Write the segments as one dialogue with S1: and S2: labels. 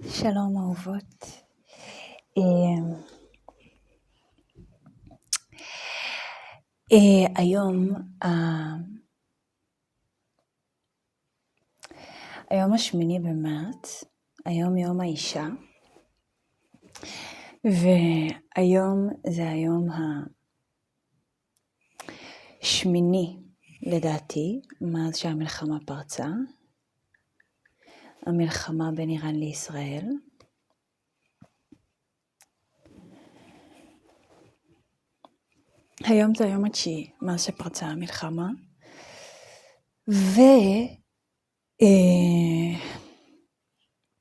S1: שלום אהובות. היום 8 במרץ, היום יום האישה, והיום זה היום השמיני לדעתי, מאז שהמלחמה פרצה, המלחמה בין איראן לישראל. היום זה היום התשיעי, מאז שפרצה המלחמה,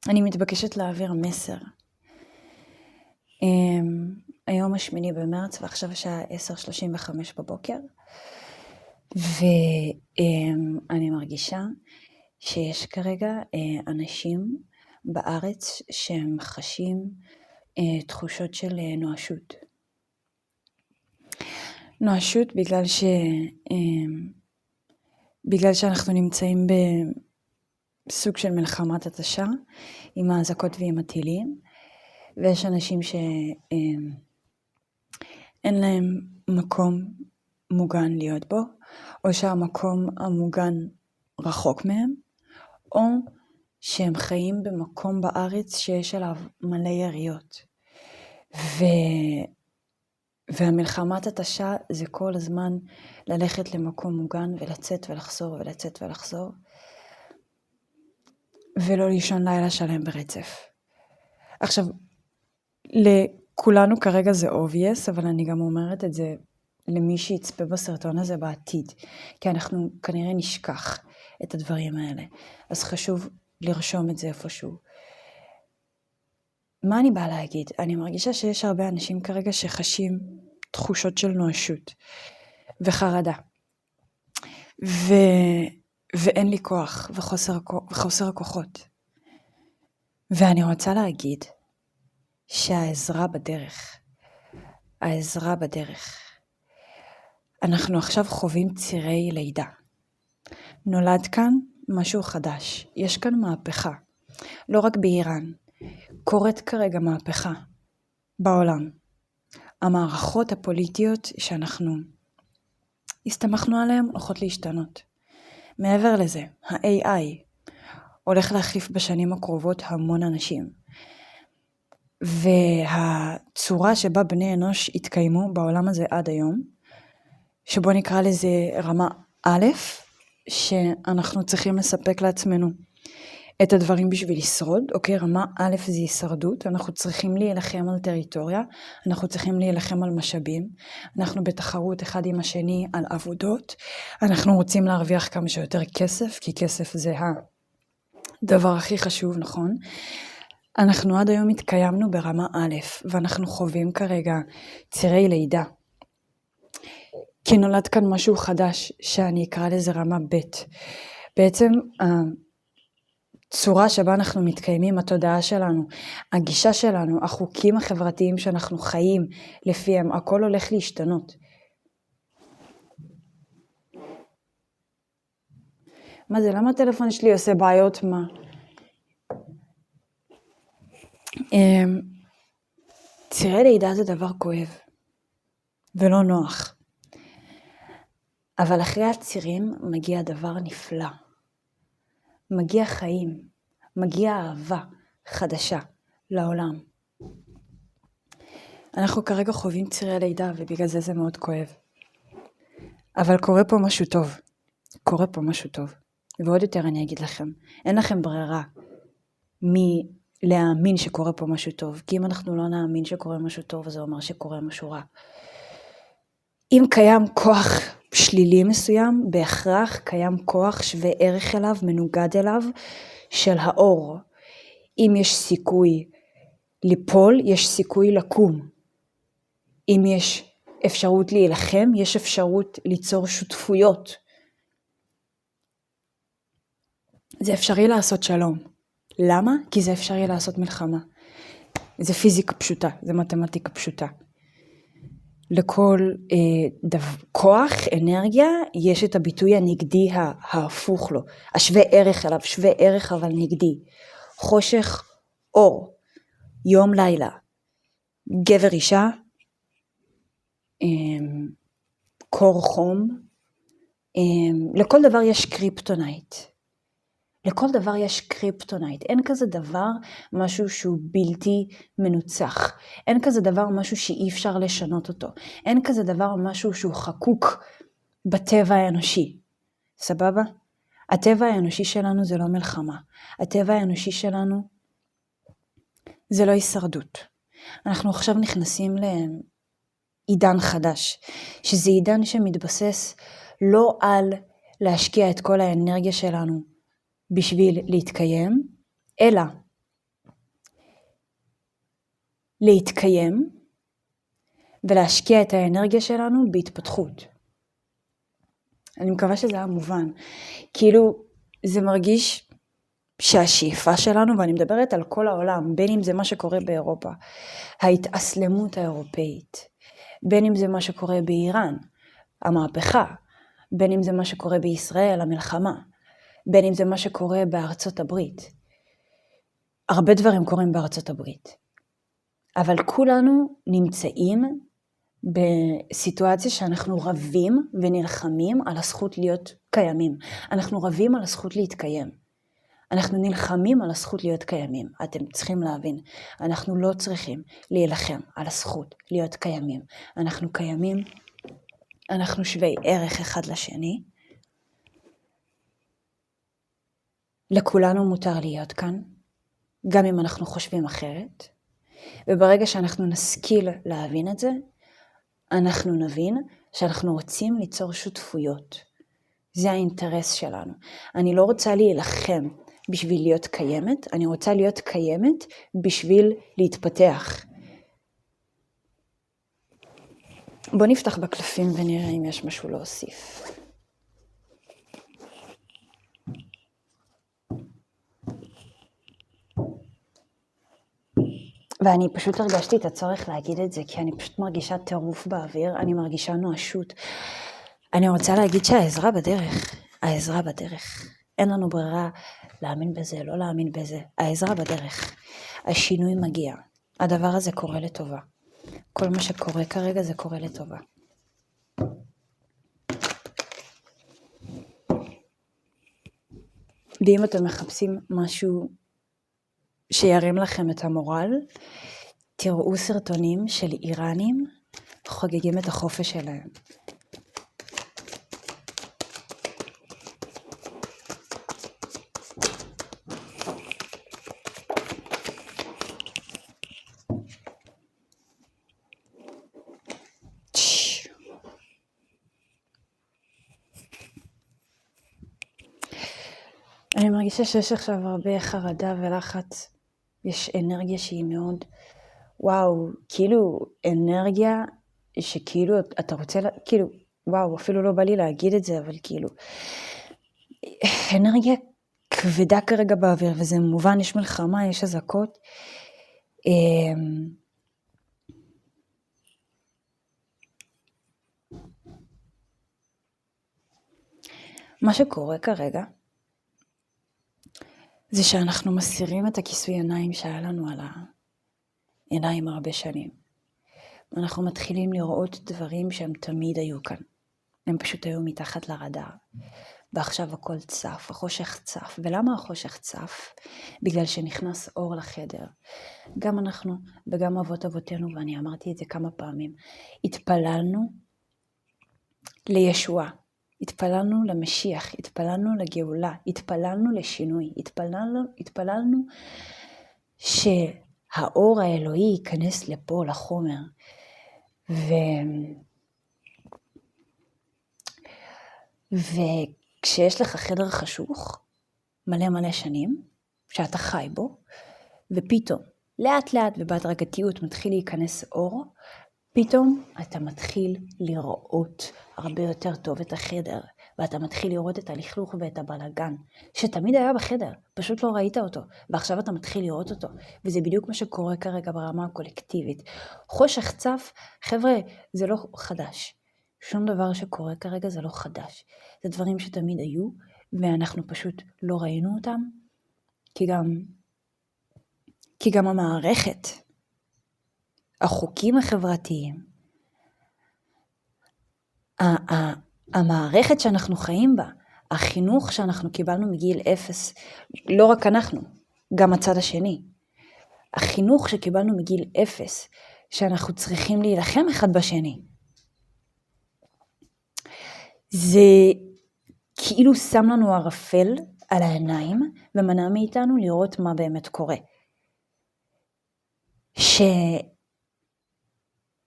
S1: אני מתבקשת להעביר מסר. היום 8 במרץ ועכשיו השעה 10:35 בבוקר, ואני מרגישה שיש כרגע אנשים בארץ שהם חשים תחושות של נואשות. נואשות בגלל שאנחנו נמצאים בסוג של מלחמת התשה עם האזעקות ועם הטילים, ויש אנשים שאין להם מקום מוגן להיות בו, או שהמקום המוגן רחוק מהם, או שהם חיים במקום בארץ שיש עליו מלא יריות. והמלחמת התשה זה כל הזמן ללכת למקום מוגן ולצאת ולחזור ולצאת ולחזור, ולא לישון לילה שלם ברצף. עכשיו, לכולנו כרגע זה obvious, אבל אני גם אומרת את זה למי שיצפה בסרטון הזה בעתיד, כי אנחנו כנראה נשכח את הדברים האלה. אז חשוב לרשום את זה איפשהו. מה אני באה להגיד? אני מרגישה שיש הרבה אנשים כרגע שחשים תחושות של נואשות וחרדה. ואין לי כוח וחוסר הכוחות. ואני רוצה להגיד שהעזרה בדרך. אנחנו עכשיו חווים צירי לידה. נולד כאן משהו חדש. יש כאן מהפכה. לא רק באיראן. קורית כרגע מהפכה בעולם. המערכות הפוליטיות שאנחנו הסתמכנו עליהן הולכות להשתנות. מעבר לזה, ה-AI הולך להחליף בשנים הקרובות המון אנשים. והצורה שבה בני אנוש התקיימו בעולם הזה עד היום, שבו נקרא לזה רמה א', שאנחנו צריכים לספק לעצמנו את הדברים בשביל לשרוד, אוקיי? רמה א' זה הישרדות, אנחנו צריכים להילחם על טריטוריה, אנחנו צריכים להילחם על משאבים, אנחנו בתחרות אחד עם השני על עבודות, אנחנו רוצים להרוויח כמה שיותר כסף, כי כסף זה הדבר הכי חשוב, נכון? אנחנו עד היום התקיימנו ברמה א', ואנחנו חווים כרגע צירי לידה. כי נולד כאן משהו חדש, שאני אקרא לזה רמה ב'. בעצם הצורה שבה אנחנו מתקיימים, התודעה שלנו, הגישה שלנו, החוקים החברתיים שאנחנו חיים לפיהם, הכל הולך להשתנות. מה זה? למה הטלפון שלי עושה בעיות? מה? צירי לידה זה דבר כואב ולא נוח. אבל אחרי הצירים מגיע דבר נפלא. מגיע חיים, מגיע אהבה חדשה לעולם. אנחנו כרגע חווים צירי לידה ובגלל זה מאוד כואב. אבל קורה פה משהו טוב. ועוד יותר אני אגיד לכם, אין לכם ברירה מלהאמין שקורה פה משהו טוב. כי אם אנחנו לא נאמין שקורה משהו טוב, זה אומר שקורה משהו רע. אם קיים כוח שלילי מסוים, בהכרח קיים כוח שווה ערך אליו, מנוגד אליו, של האור. אם יש סיכוי ליפול, יש סיכוי לקום. אם יש אפשרות להילחם, יש אפשרות ליצור שותפויות. זה אפשרי לעשות שלום. למה? כי זה אפשרי לעשות מלחמה. זה פיזיקה פשוטה, זה מתמטיקה פשוטה. לכל כוח, אנרגיה, יש את הביטוי הנגדי ההפוך לו. השווה ערך אליו, שווה ערך אבל נגדי. חושך אור, יום לילה, גבר אישה, קור חום, לכל דבר יש קריפטונייט. לכל דבר יש קריפטונייט. אין כזה דבר משהו שהוא בלתי מנוצח. אין כזה דבר משהו שאי אפשר לשנות אותו. אין כזה דבר משהו שהוא חקוק בטבע האנושי. סבבה? הטבע האנושי שלנו זה לא מלחמה. הטבע האנושי שלנו זה לא הישרדות. אנחנו עכשיו נכנסים לעידן חדש, שזה עידן שמתבסס לא על להשקיע את כל האנרגיה שלנו בשביל להתקיים, אלא להתקיים ולהשקיע את האנרגיה שלנו בהתפתחות. אני מקווה שזה היה מובן. כאילו זה מרגיש שהשאיפה שלנו, ואני מדברת על כל העולם, בין אם זה מה שקורה באירופה, ההתאסלמות האירופאית, בין אם זה מה שקורה באיראן, המהפכה, בין אם זה מה שקורה בישראל, המלחמה, בין אם זה מה שקורה בארצות הברית. הרבה דברים קורים בארצות הברית. אבל כולנו נמצאים בסיטואציה שאנחנו רבים ונלחמים על הזכות להיות קיימים. אנחנו רבים על הזכות להתקיים. אנחנו נלחמים על הזכות להיות קיימים. אתם צריכים להבין, אנחנו לא צריכים להילחם על הזכות להיות קיימים. אנחנו קיימים, אנחנו שווי ערך אחד לשני. לכולנו מותר להיות כאן, גם אם אנחנו חושבים אחרת. וברגע שאנחנו נשכיל להבין את זה, אנחנו נבין שאנחנו רוצים ליצור שותפויות. זה האינטרס שלנו. אני לא רוצה להילחם בשביל להיות קיימת, אני רוצה להיות קיימת בשביל להתפתח. בוא נפתח בקלפים ונראה אם יש משהו להוסיף. ואני פשוט הרגשתי את הצורך להגיד את זה, כי אני פשוט מרגישה טירוף באוויר, אני מרגישה נואשות. אני רוצה להגיד שהעזרה בדרך, העזרה בדרך. אין לנו ברירה להאמין בזה, לא להאמין בזה. העזרה בדרך. השינוי מגיע. הדבר הזה קורה לטובה. כל מה שקורה כרגע זה קורה לטובה. ואם אתם מחפשים משהו שירים לכם את המורל, תראו סרטונים של איראנים חוגגים את החופש שלהם. אני מרגישה שיש עכשיו הרבה חרדה ולחץ. יש אנרגיה שהיא מאוד, וואו, כאילו אנרגיה שכאילו אתה רוצה, כאילו, וואו, אפילו לא בא לי להגיד את זה, אבל כאילו, אנרגיה כבדה כרגע באוויר, וזה מובן, יש מלחמה, יש אזעקות. מה שקורה כרגע, זה שאנחנו מסירים את הכיסוי עיניים שהיה לנו על העיניים הרבה שנים. אנחנו מתחילים לראות דברים שהם תמיד היו כאן. הם פשוט היו מתחת לרדאר. ועכשיו הכל צף, החושך צף. ולמה החושך צף? בגלל שנכנס אור לחדר. גם אנחנו וגם אבות אבותינו, ואני אמרתי את זה כמה פעמים, התפללנו לישוע. התפללנו למשיח, התפללנו לגאולה, התפללנו לשינוי, התפללנו שהאור האלוהי ייכנס לפה, לחומר. וכשיש לך חדר חשוך, מלא שנים, שאתה חי בו, ופתאום, לאט לאט ובהדרגתיות מתחיל להיכנס אור, פתאום אתה מתחיל לראות הרבה יותר טוב את החדר, ואתה מתחיל לראות את הלכלוך ואת הבלגן, שתמיד היה בחדר, פשוט לא ראית אותו, ועכשיו אתה מתחיל לראות אותו, וזה בדיוק מה שקורה כרגע ברמה הקולקטיבית. חושך צף, חבר'ה, זה לא חדש. שום דבר שקורה כרגע זה לא חדש. זה דברים שתמיד היו, ואנחנו פשוט לא ראינו אותם, כי גם המערכת, החוקים החברתיים, המערכת שאנחנו חיים בה, החינוך שאנחנו קיבלנו מגיל 0, לא רק אנחנו, גם הצד השני. החינוך שקיבלנו מגיל 0, שאנחנו צריכים להילחם אחד בשני. זה כאילו שם לנו ערפל על העיניים, ומנע מאיתנו לראות מה באמת קורה.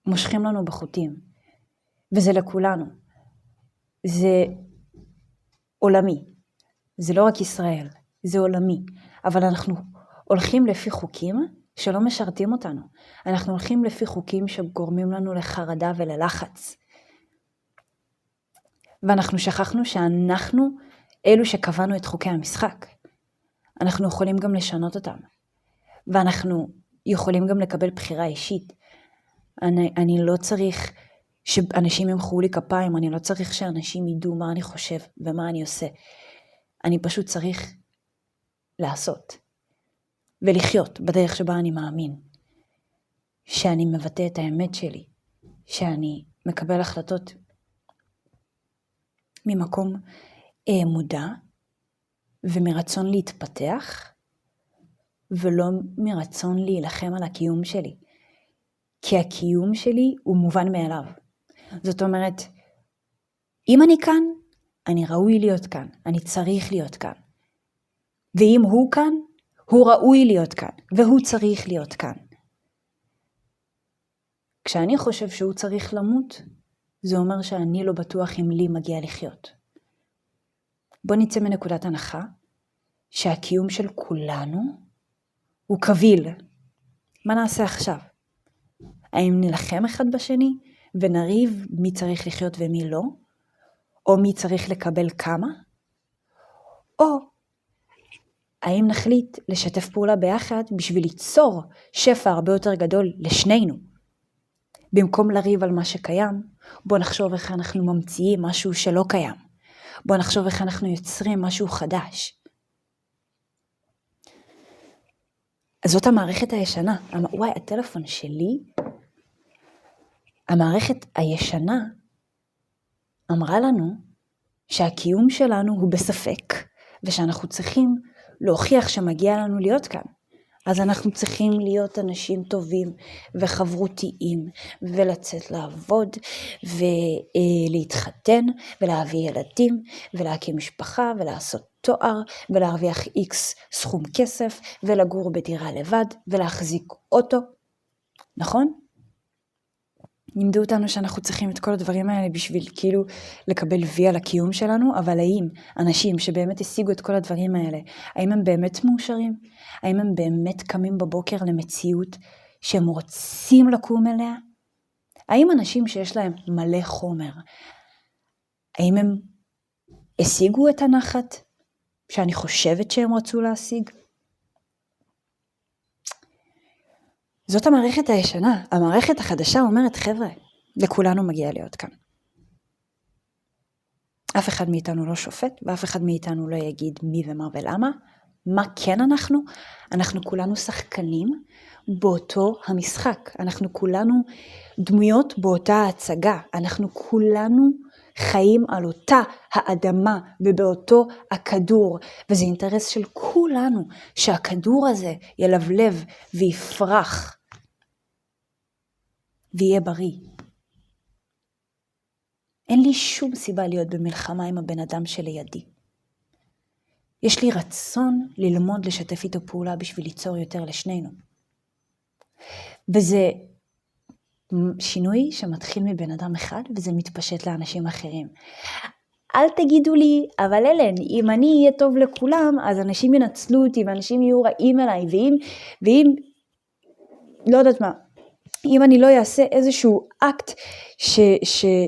S1: שמושכים לנו בחוטים, וזה לכולנו. זה עולמי, זה לא רק ישראל, זה עולמי, אבל אנחנו הולכים לפי חוקים שלא משרתים אותנו. אנחנו הולכים לפי חוקים שגורמים לנו לחרדה וללחץ. ואנחנו שכחנו שאנחנו אלו שקבענו את חוקי המשחק. אנחנו יכולים גם לשנות אותם. ואנחנו יכולים גם לקבל בחירה אישית. אני לא צריך שאנשים ימחאו לי כפיים, אני לא צריך שאנשים ידעו מה אני חושב ומה אני עושה. אני פשוט צריך לעשות ולחיות בדרך שבה אני מאמין. שאני מבטא את האמת שלי, שאני מקבל החלטות ממקום מודע ומרצון להתפתח, ולא מרצון להילחם על הקיום שלי. כי הקיום שלי הוא מובן מאליו. זאת אומרת, אם אני כאן, אני ראוי להיות כאן, אני צריך להיות כאן. ואם הוא כאן, הוא ראוי להיות כאן, והוא צריך להיות כאן. כשאני חושב שהוא צריך למות, זה אומר שאני לא בטוח אם לי מגיע לחיות. בוא נצא מנקודת הנחה, שהקיום של כולנו הוא קביל. מה נעשה עכשיו? האם נלחם אחד בשני ונריב מי צריך לחיות ומי לא? או מי צריך לקבל כמה? או האם נחליט לשתף פעולה ביחד בשביל ליצור שפע הרבה יותר גדול לשנינו? במקום לריב על מה שקיים, בוא נחשוב איך אנחנו ממציאים משהו שלא קיים. בוא נחשוב איך אנחנו יוצרים משהו חדש. אז זאת המערכת הישנה. וואי, הטלפון שלי, המערכת הישנה אמרה לנו שהקיום שלנו הוא בספק, ושאנחנו צריכים להוכיח שמגיע לנו להיות כאן. אז אנחנו צריכים להיות אנשים טובים וחברותיים, ולצאת לעבוד, ולהתחתן, ולהביא ילדים, ולהקים משפחה, ולעשות תואר, ולהרוויח X סכום כסף, ולגור בדירה לבד, ולהחזיק אוטו. נכון? לימדו אותנו שאנחנו צריכים את כל הדברים האלה בשביל כאילו לקבל וי על הקיום שלנו, אבל האם אנשים שבאמת השיגו את כל הדברים האלה, האם הם באמת מאושרים? האם הם באמת קמים בבוקר למציאות שהם רוצים לקום אליה? האם אנשים שיש להם מלא חומר, האם הם השיגו את הנחת שאני חושבת שהם רצו להשיג? זאת המערכת הישנה. המערכת החדשה אומרת, חבר'ה, לכולנו מגיע להיות כאן. אף אחד מאיתנו לא שופט, ואף אחד מאיתנו לא יגיד מי ומה ולמה. מה כן אנחנו? אנחנו כולנו שחקנים באותו המשחק. אנחנו כולנו דמויות באותה הצגה. אנחנו כולנו חיים על אותה האדמה ובאותו הכדור. וזה אינטרס של כולנו שהכדור הזה ילבלב ויפרח. ויהיה בריא. אין לי שום סיבה להיות במלחמה עם הבן אדם שלידי. יש לי רצון ללמוד לשתף איתו פעולה בשביל ליצור יותר לשנינו. וזה שינוי שמתחיל מבן אדם אחד וזה מתפשט לאנשים אחרים. אל תגידו לי, אבל אלן, אם אני אהיה טוב לכולם, אז אנשים ינצלו אותי ואנשים יהיו רעים אליי, ואם לא יודעת מה, אם אני לא אעשה איזשהו אקט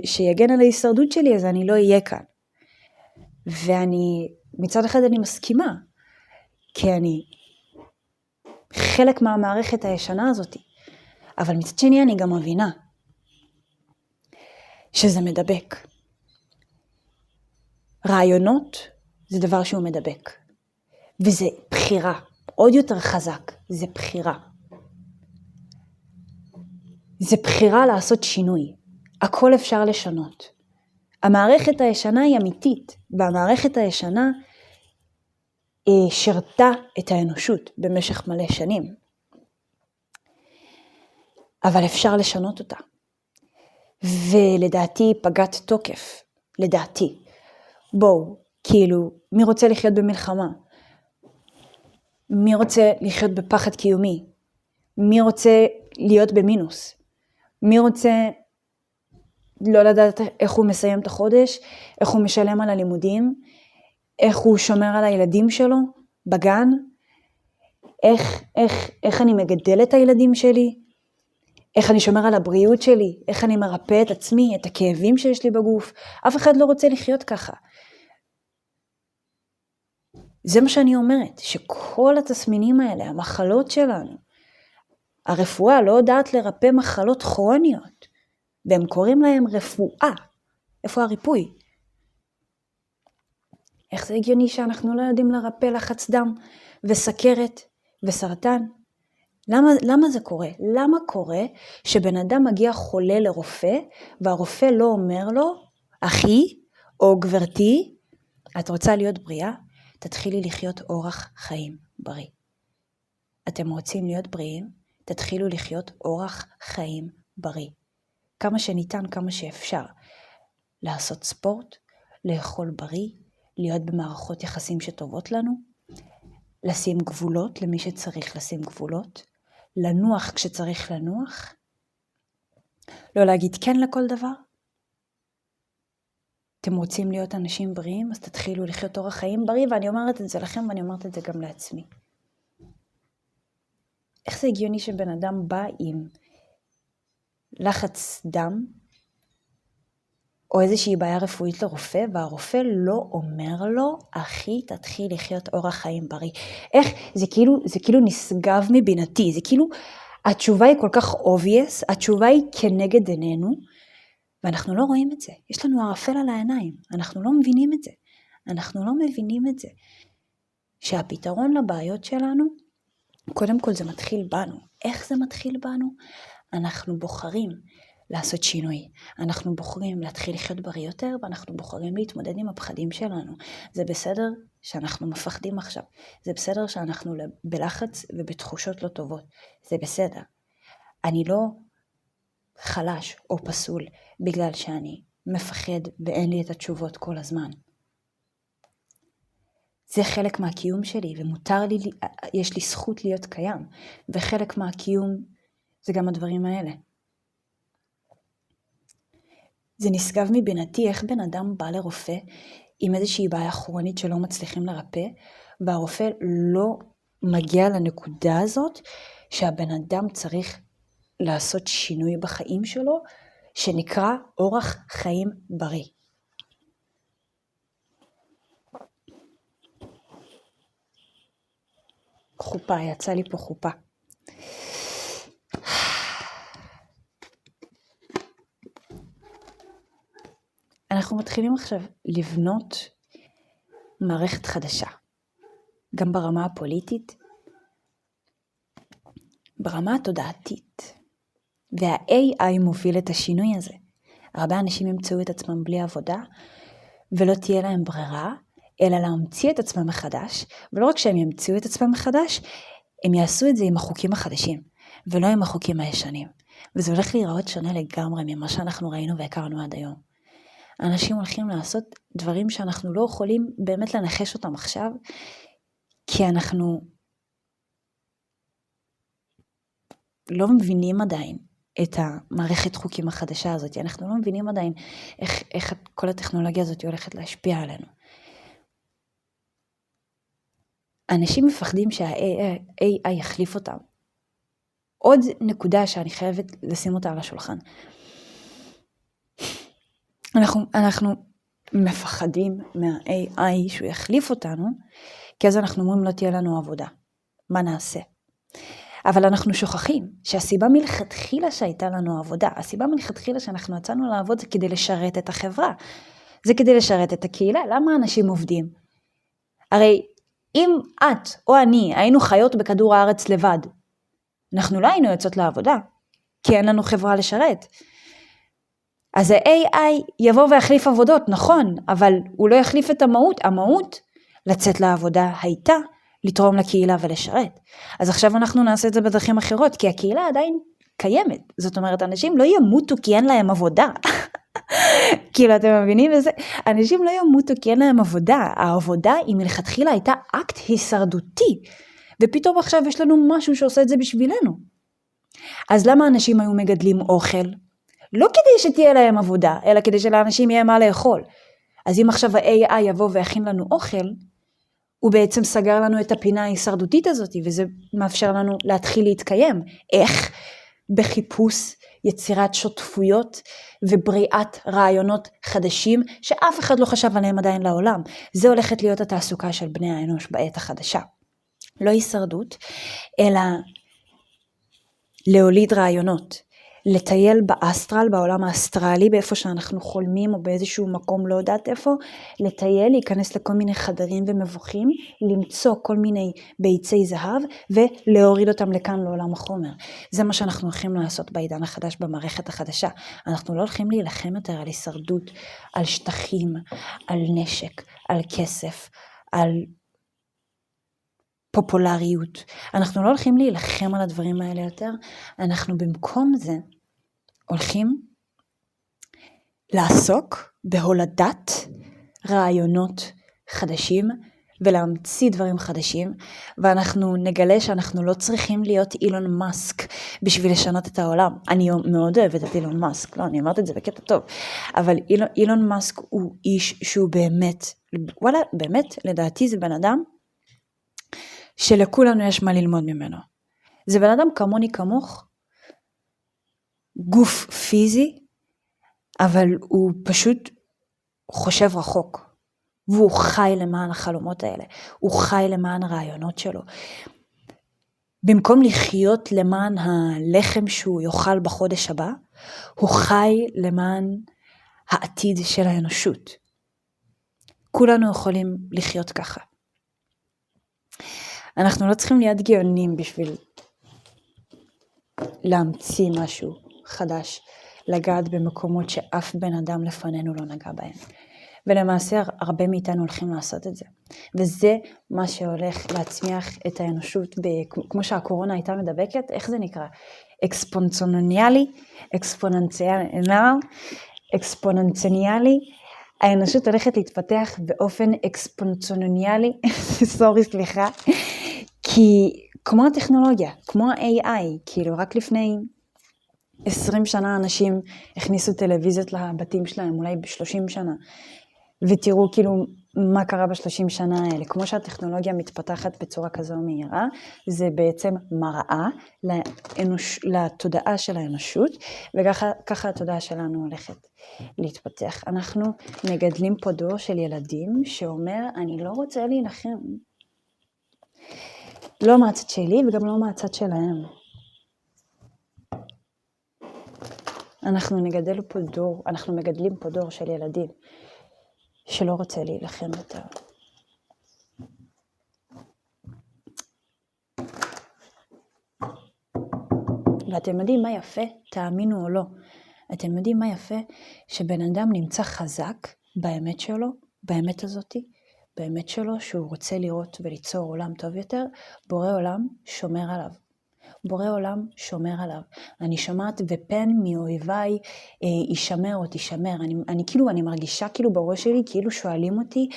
S1: שיגן על ההישרדות שלי, אז אני לא אהיה כאן. ואני, מצד אחד אני מסכימה, כי אני חלק מהמערכת הישנה הזאת. אבל מצד שני אני גם מבינה שזה מדבק. רעיונות זה דבר שהוא מדבק. וזה בחירה עוד יותר חזק זה בחירה. זה בחירה לעשות שינוי. הכל אפשר לשנות. המערכת הישנה היא אמיתית, והמערכת הישנה שרתה את האנושות במשך מלא שנים. אבל אפשר לשנות אותה. ולדעתי פגעת תוקף. לדעתי. בואו, כאילו, מי רוצה לחיות במלחמה? מי רוצה לחיות בפחד קיומי? מי רוצה להיות במינוס? מי רוצה לא לדעת איך הוא מסיים את החודש, איך הוא משלם על הלימודים, איך הוא שומר על הילדים שלו בגן, איך אני מגדל את הילדים שלי, איך אני שומר על הבריאות שלי, איך אני מרפא את עצמי, את הכאבים שיש לי בגוף. אף אחד לא רוצה לחיות ככה. זה מה שאני אומרת, שכל התסמינים האלה, המחלות שלנו, הרפואה לא יודעת לרפא מחלות כרוניות, והם קוראים להם רפואה. איפה הריפוי? איך זה הגיוני שאנחנו לא יודעים לרפא לחץ דם וסכרת וסרטן? למה זה קורה? למה קורה שבן אדם מגיע חולה לרופא, והרופא לא אומר לו, אחי או גברתי, את רוצה להיות בריאה? תתחילי לחיות אורח חיים בריא. אתם רוצים להיות בריאים? תתחילו לחיות אורח חיים בריא. כמה שניתן, כמה שאפשר. לעשות ספורט, לאכול בריא, להיות במערכות יחסים שטובות לנו, לשים גבולות למי שצריך לשים גבולות, לנוח כשצריך לנוח, לא להגיד כן לכל דבר. אתם רוצים להיות אנשים בריאים, אז תתחילו לחיות אורח חיים בריא, ואני אומרת את זה לכם ואני אומרת את זה גם לעצמי. איך זה הגיוני שבן אדם בא עם לחץ דם, או איזושהי בעיה רפואית לרופא, והרופא לא אומר לו, אחי, תתחיל לחיות אורח חיים בריא. איך? זה כאילו נשגב מבינתי, זה כאילו, התשובה היא כל כך obvious, התשובה היא כנגד עינינו, ואנחנו לא רואים את זה. יש לנו ערפל על העיניים, אנחנו לא מבינים את זה. אנחנו לא מבינים את זה. שהפתרון לבעיות שלנו, קודם כל זה מתחיל בנו. איך זה מתחיל בנו? אנחנו בוחרים לעשות שינוי. אנחנו בוחרים להתחיל לחיות בריא יותר, ואנחנו בוחרים להתמודד עם הפחדים שלנו. זה בסדר שאנחנו מפחדים עכשיו. זה בסדר שאנחנו בלחץ ובתחושות לא טובות. זה בסדר. אני לא חלש או פסול בגלל שאני מפחד ואין לי את התשובות כל הזמן. זה חלק מהקיום שלי, ומותר לי, יש לי זכות להיות קיים. וחלק מהקיום זה גם הדברים האלה. זה נשגב מבינתי איך בן אדם בא לרופא עם איזושהי בעיה כרונית שלא מצליחים לרפא, והרופא לא מגיע לנקודה הזאת שהבן אדם צריך לעשות שינוי בחיים שלו, שנקרא אורח חיים בריא. חופה, יצא לי פה חופה. אנחנו מתחילים עכשיו לבנות מערכת חדשה, גם ברמה הפוליטית, ברמה התודעתית, וה-AI מוביל את השינוי הזה. הרבה אנשים ימצאו את עצמם בלי עבודה, ולא תהיה להם ברירה, אלא להמציא את עצמם מחדש, ולא רק שהם ימצאו את עצמם מחדש, הם יעשו את זה עם החוקים החדשים, ולא עם החוקים הישנים. וזה הולך להיראות שונה לגמרי ממה שאנחנו ראינו והכרנו עד היום. אנשים הולכים לעשות דברים שאנחנו לא יכולים באמת לנחש אותם עכשיו, כי אנחנו לא מבינים עדיין את המערכת חוקים החדשה הזאת. אנחנו לא מבינים עדיין איך כל הטכנולוגיה הזאת הולכת להשפיע עלינו. אנשים מפחדים שה-AI יחליף אותם. עוד נקודה שאני חייבת לשים אותה על השולחן. אנחנו מפחדים מה-AI שהוא יחליף אותנו, כי אז אנחנו אומרים לא תהיה לנו עבודה. מה נעשה? אבל אנחנו שוכחים שהסיבה מלכתחילה שהייתה לנו עבודה, הסיבה מלכתחילה שאנחנו יצאנו לעבוד זה כדי לשרת את החברה. זה כדי לשרת את הקהילה. למה אנשים עובדים? הרי אם את או אני היינו חיות בכדור הארץ לבד, אנחנו לא היינו יוצאות לעבודה, כי אין לנו חברה לשרת. אז ה-AI יבוא ויחליף עבודות, נכון, אבל הוא לא יחליף את המהות. המהות לצאת לעבודה הייתה לתרום לקהילה ולשרת. אז עכשיו אנחנו נעשה את זה בדרכים אחרות, כי הקהילה עדיין קיימת. זאת אומרת, אנשים לא ימותו כי אין להם עבודה. כאילו, אתם מבינים בזה? אנשים לא ימותו כי אין להם עבודה. העבודה היא מלכתחילה הייתה אקט הישרדותי, ופתאום עכשיו יש לנו משהו שעושה את זה בשבילנו. אז למה אנשים היו מגדלים אוכל? לא כדי שתהיה להם עבודה, אלא כדי שלאנשים יהיה מה לאכול. אז אם עכשיו ה-AI יבוא ויכין לנו אוכל, הוא בעצם סגר לנו את הפינה ההישרדותית הזאת, וזה מאפשר לנו להתחיל להתקיים. איך? בחיפוש, יצירת שותפויות ובריאת רעיונות חדשים, שאף אחד לא חשב עליהם עדיין לעולם. זה הולכת להיות התעסוקה של בני האנוש בעת החדשה. לא הישרדות, אלא להוליד רעיונות. לטייל באסטרל, בעולם האסטרלי, באיפה שאנחנו חולמים או באיזשהו מקום לא יודעת איפה, לטייל, להיכנס לכל מיני חדרים ומבוכים, למצוא כל מיני ביצי זהב ולהוריד אותם לכאן לעולם החומר. זה מה שאנחנו הולכים לעשות בעידן החדש, במערכת החדשה. אנחנו לא הולכים להילחם יותר על הישרדות, על שטחים, על נשק, על כסף, על פופולריות. אנחנו לא הולכים להילחם על הדברים האלה יותר, אנחנו במקום זה הולכים לעסוק בהולדת רעיונות חדשים ולהמציא דברים חדשים, ואנחנו נגלה שאנחנו לא צריכים להיות אילון מאסק בשביל לשנות את העולם. אני מאוד אוהבת את אילון מאסק, לא, אני אמרת את זה בקטע טוב, אבל אילון מאסק הוא איש שהוא באמת, וואלה, באמת, לדעתי זה בן אדם שלכולנו יש מה ללמוד ממנו. זה בן אדם כמוני כמוך, גוף פיזי, אבל הוא פשוט חושב רחוק, והוא חי למען החלומות האלה, הוא חי למען הרעיונות שלו. במקום לחיות למען הלחם שהוא יאכל בחודש הבא, הוא חי למען העתיד של האנושות. כולנו יכולים לחיות ככה. אנחנו לא צריכים להיות גאונים בשביל להמציא משהו חדש, לגעת במקומות שאף בן אדם לפנינו לא נגע בהם. ולמעשה הרבה מאיתנו הולכים לעשות את זה. וזה מה שהולך להצמיח את האנושות, כמו שהקורונה הייתה מדבקת, איך זה נקרא? אקספוננציאלי, האנושות הולכת להתפתח באופן אקספוננציאלי, סליחה, כי כמו הטכנולוגיה, כמו ה-AI, כאילו רק לפני 20 שנה אנשים הכניסו טלוויזיות לבתים שלהם, אולי ב-30 שנה, ותראו כאילו מה קרה ב-30 שנה האלה. כמו שהטכנולוגיה מתפתחת בצורה כזו מהירה, זה בעצם מראה לתודעה של האנושות, וככה התודעה שלנו הולכת להתפתח. אנחנו מגדלים פה דור של ילדים שאומר, אני לא רוצה להילחם. לא מהצד שלי וגם לא מהצד שלהם. אנחנו מגדלים פה דור של ילדים שלא רוצה להילחם יותר. ואתם יודעים מה יפה? תאמינו או לא. אתם יודעים מה יפה? שבן אדם נמצא חזק באמת שלו, באמת הזאתי, באמת שלו שהוא רוצה לראות וליצור עולם טוב יותר, בורא עולם שומר עליו. בורא עולם שומר עליו. אני שומעת ופן מאויביי ישמר או תשמר. אני מרגישה כאילו בראש שלי, כאילו שואלים אותי,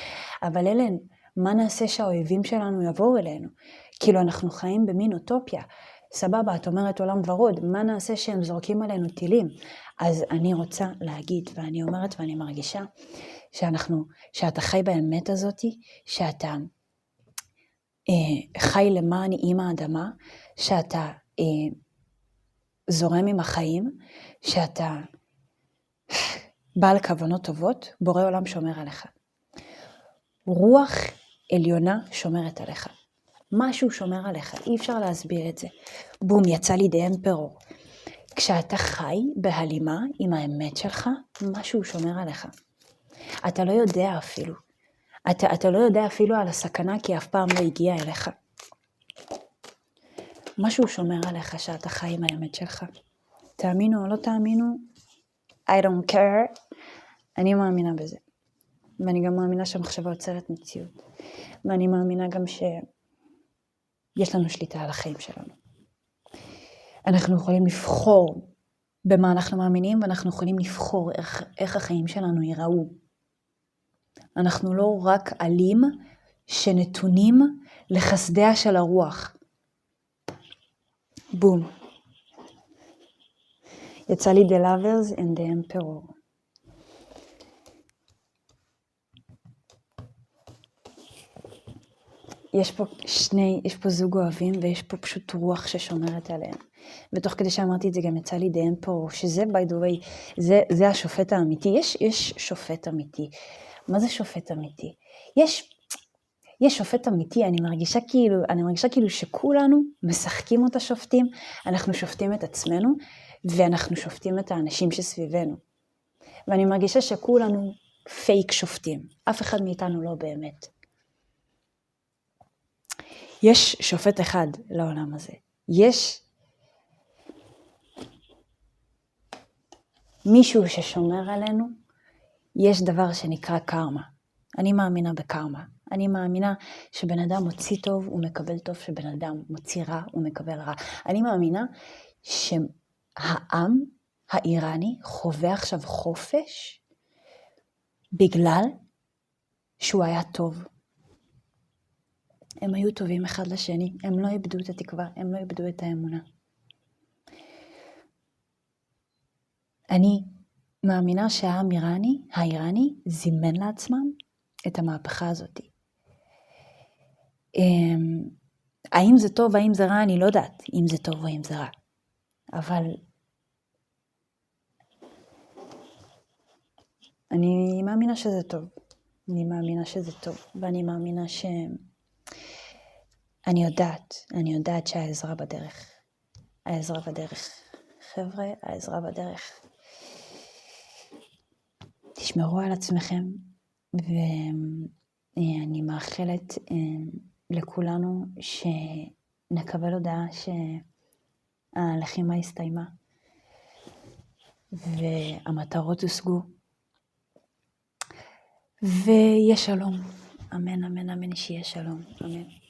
S1: אבל אלן, מה נעשה שהאויבים שלנו יבואו אלינו? כאילו אנחנו חיים במין אוטופיה. סבבה, את אומרת עולם ורוד, מה נעשה שהם זורקים עלינו טילים? אז אני רוצה להגיד, ואני אומרת ואני מרגישה, שאתה חי באמת הזאת, שאתה חי למען אימא האדמה, שאתה זורם עם החיים, שאתה בעל כוונות טובות, בורא עולם שומר עליך. רוח עליונה שומרת עליך. משהו שומר עליך, אי אפשר להסביר את זה. בום, יצא לי די אמפרור. כשאתה חי בהלימה עם האמת שלך, משהו שומר עליך. אתה לא יודע אפילו. אתה לא יודע אפילו על הסכנה, כי אף פעם לא הגיע אליך. משהו שומר עליך שאתה חי עם האמת שלך. תאמינו או לא תאמינו, I don't care. אני מאמינה בזה. ואני גם מאמינה שהמחשבה יוצרת מציאות. ואני מאמינה גם שיש לנו שליטה על החיים שלנו. אנחנו יכולים לבחור במה אנחנו מאמינים, ואנחנו יכולים לבחור איך החיים שלנו ייראו. אנחנו לא רק עלים שנתונים לחסדיה של הרוח. בום. יצא לי The Lovers and the Emperor. יש פה זוג אוהבים, ויש פה פשוט רוח ששומרת עליהם. ותוך כדי שאמרתי את זה גם יצא לי The Emperor, שזה by the way, זה השופט האמיתי. יש שופט אמיתי. מה זה שופט אמיתי? יש שופט אמיתי, אני מרגישה כאילו שכולנו משחקים אותה שופטים, אנחנו שופטים את עצמנו, ואנחנו שופטים את האנשים שסביבנו. ואני מרגישה שכולנו פייק שופטים, אף אחד מאיתנו לא באמת. יש שופט אחד לעולם הזה, יש מישהו ששומר עלינו, יש דבר שנקרא קרמה. אני מאמינה בקרמה. אני מאמינה שבן אדם מוציא טוב, הוא מקבל טוב, שבן אדם מוציא רע, הוא מקבל רע. אני מאמינה שהעם האיראני חווה עכשיו חופש, בגלל שהוא היה טוב. הם היו טובים אחד לשני, הם לא איבדו את התקווה, הם לא איבדו את האמונה. אני מאמינה שהעם האיראני זימן לעצמם את המהפכה הזאת. האם זה טוב, האם זה רע, אני לא יודעת אם זה טוב או אם זה רע. אבל אני מאמינה שזה טוב. אני מאמינה שזה טוב, ואני מאמינה אני יודעת שהעזרה בדרך. העזרה בדרך. חבר'ה, העזרה בדרך. תשמרו על עצמכם, ואני מאחלת לכולנו שנקבל הודעה שהלחימה הסתיימה, והמטרות הושגו, ויש שלום. אמן, אמן, אמן, שיהיה שלום. אמן.